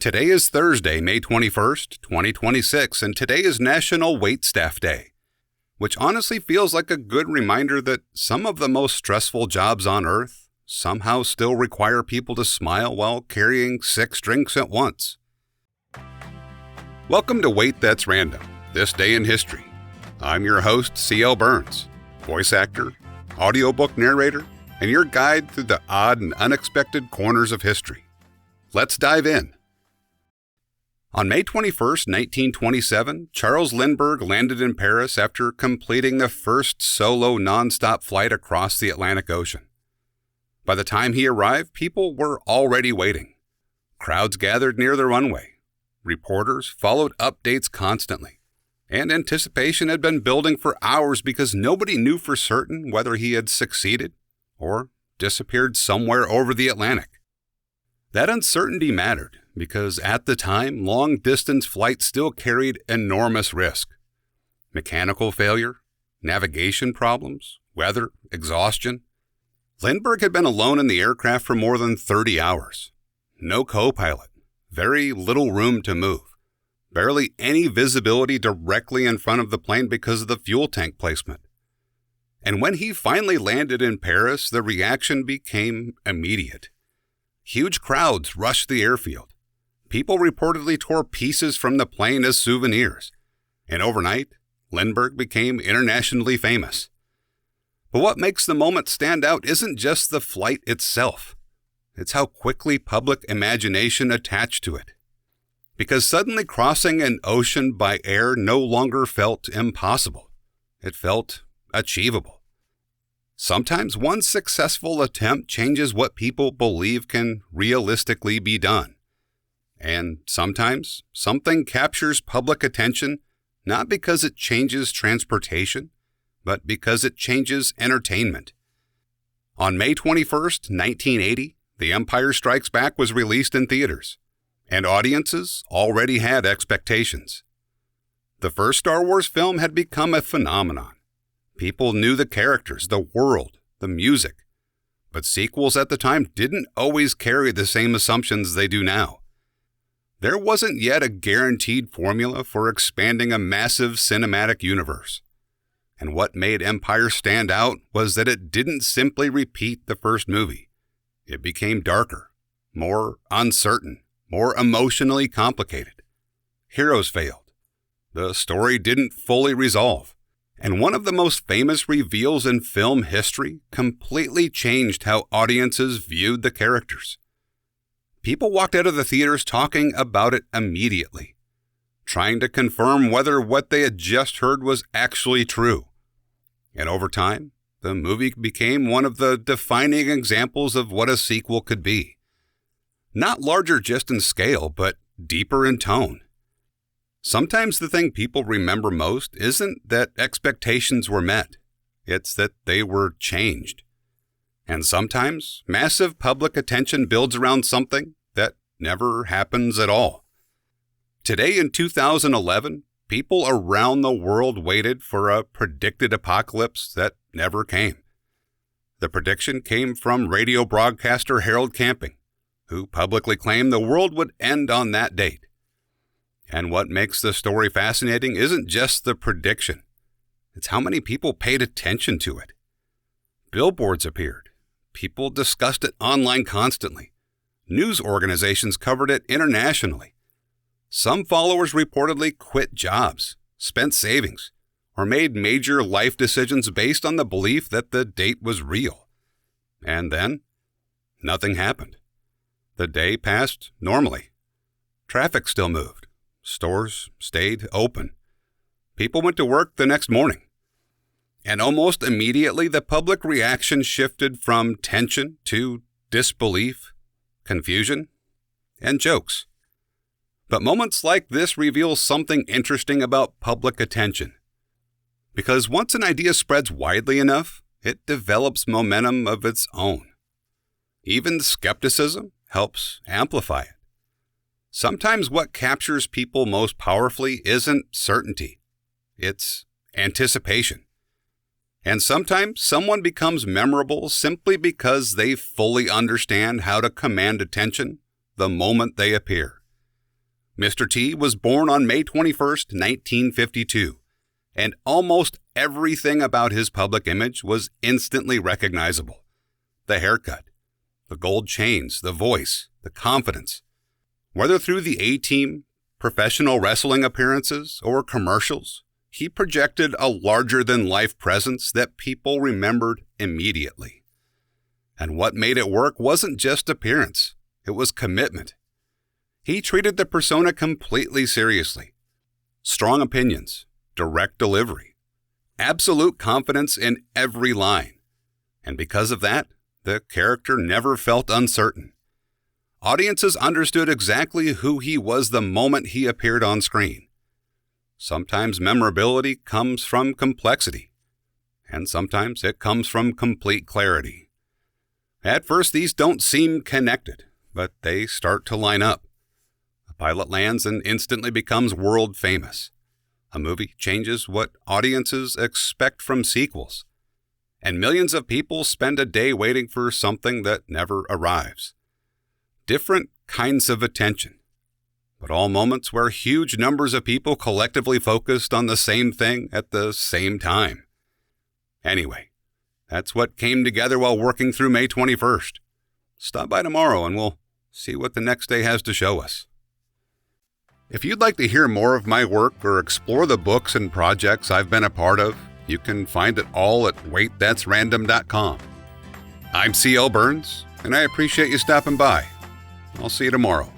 Today is Thursday, May 21st, 2026, and today is National Waitstaff Day, which honestly feels like a good reminder that some of the most stressful jobs on Earth somehow still require people to smile while carrying 6 drinks at once. Welcome to Wait That's Random, This Day in History. I'm your host, C.L. Burns, voice actor, audiobook narrator, and your guide through the odd and unexpected corners of history. Let's dive in. On May 21, 1927, Charles Lindbergh landed in Paris after completing the first solo nonstop flight across the Atlantic Ocean. By the time he arrived, people were already waiting. Crowds gathered near the runway. Reporters followed updates constantly, and anticipation had been building for hours because nobody knew for certain whether he had succeeded or disappeared somewhere over the Atlantic. That uncertainty mattered because at the time, long-distance flights still carried enormous risk. Mechanical failure, navigation problems, weather, exhaustion. Lindbergh had been alone in the aircraft for more than 30 hours. No co-pilot, very little room to move, barely any visibility directly in front of the plane because of the fuel tank placement. And when he finally landed in Paris, the reaction became immediate. Huge crowds rushed the airfield. People reportedly tore pieces from the plane as souvenirs. And overnight, Lindbergh became internationally famous. But what makes the moment stand out isn't just the flight itself. It's how quickly public imagination attached to it. Because suddenly crossing an ocean by air no longer felt impossible. It felt achievable. Sometimes one successful attempt changes what people believe can realistically be done. And sometimes something captures public attention not because it changes transportation, but because it changes entertainment. On May 21st, 1980, The Empire Strikes Back was released in theaters, and audiences already had expectations. The first Star Wars film had become a phenomenon. People knew the characters, the world, the music, but sequels at the time didn't always carry the same assumptions they do now. There wasn't yet a guaranteed formula for expanding a massive cinematic universe. And what made Empire stand out was that it didn't simply repeat the first movie. It became darker, more uncertain, more emotionally complicated. Heroes failed. The story didn't fully resolve. And one of the most famous reveals in film history completely changed how audiences viewed the characters. People walked out of the theaters talking about it immediately, trying to confirm whether what they had just heard was actually true. And over time, the movie became one of the defining examples of what a sequel could be. Not larger just in scale, but deeper in tone. Sometimes the thing people remember most isn't that expectations were met. It's that they were changed. And sometimes massive public attention builds around something that never happens at all. Today in 2011, people around the world waited for a predicted apocalypse that never came. The prediction came from radio broadcaster Harold Camping, who publicly claimed the world would end on that date. And what makes the story fascinating isn't just the prediction. It's how many people paid attention to it. Billboards appeared. People discussed it online constantly. News organizations covered it internationally. Some followers reportedly quit jobs, spent savings, or made major life decisions based on the belief that the date was real. And then, nothing happened. The day passed normally. Traffic still moved. Stores stayed open. People went to work the next morning. And almost immediately, the public reaction shifted from tension to disbelief, confusion, and jokes. But moments like this reveal something interesting about public attention. Because once an idea spreads widely enough, it develops momentum of its own. Even skepticism helps amplify it. Sometimes what captures people most powerfully isn't certainty. It's anticipation. And sometimes someone becomes memorable simply because they fully understand how to command attention the moment they appear. Mr. T was born on May 21st, 1952, and almost everything about his public image was instantly recognizable. The haircut, the gold chains, the voice, the confidence. Whether through the A-Team, professional wrestling appearances, or commercials, he projected a larger-than-life presence that people remembered immediately. And what made it work wasn't just appearance, it was commitment. He treated the persona completely seriously. Strong opinions, direct delivery, absolute confidence in every line. And because of that, the character never felt uncertain. Audiences understood exactly who he was the moment he appeared on screen. Sometimes memorability comes from complexity, and sometimes it comes from complete clarity. At first, these don't seem connected, but they start to line up. A pilot lands and instantly becomes world famous. A movie changes what audiences expect from sequels. And millions of people spend a day waiting for something that never arrives. Different kinds of attention, but all moments where huge numbers of people collectively focused on the same thing at the same time. Anyway, that's what came together while working through May 21st. Stop by tomorrow and we'll see what the next day has to show us. If you'd like to hear more of my work or explore the books and projects I've been a part of, you can find it all at waitthat'srandom.com. I'm C.L. Burns, and I appreciate you stopping by. I'll see you tomorrow.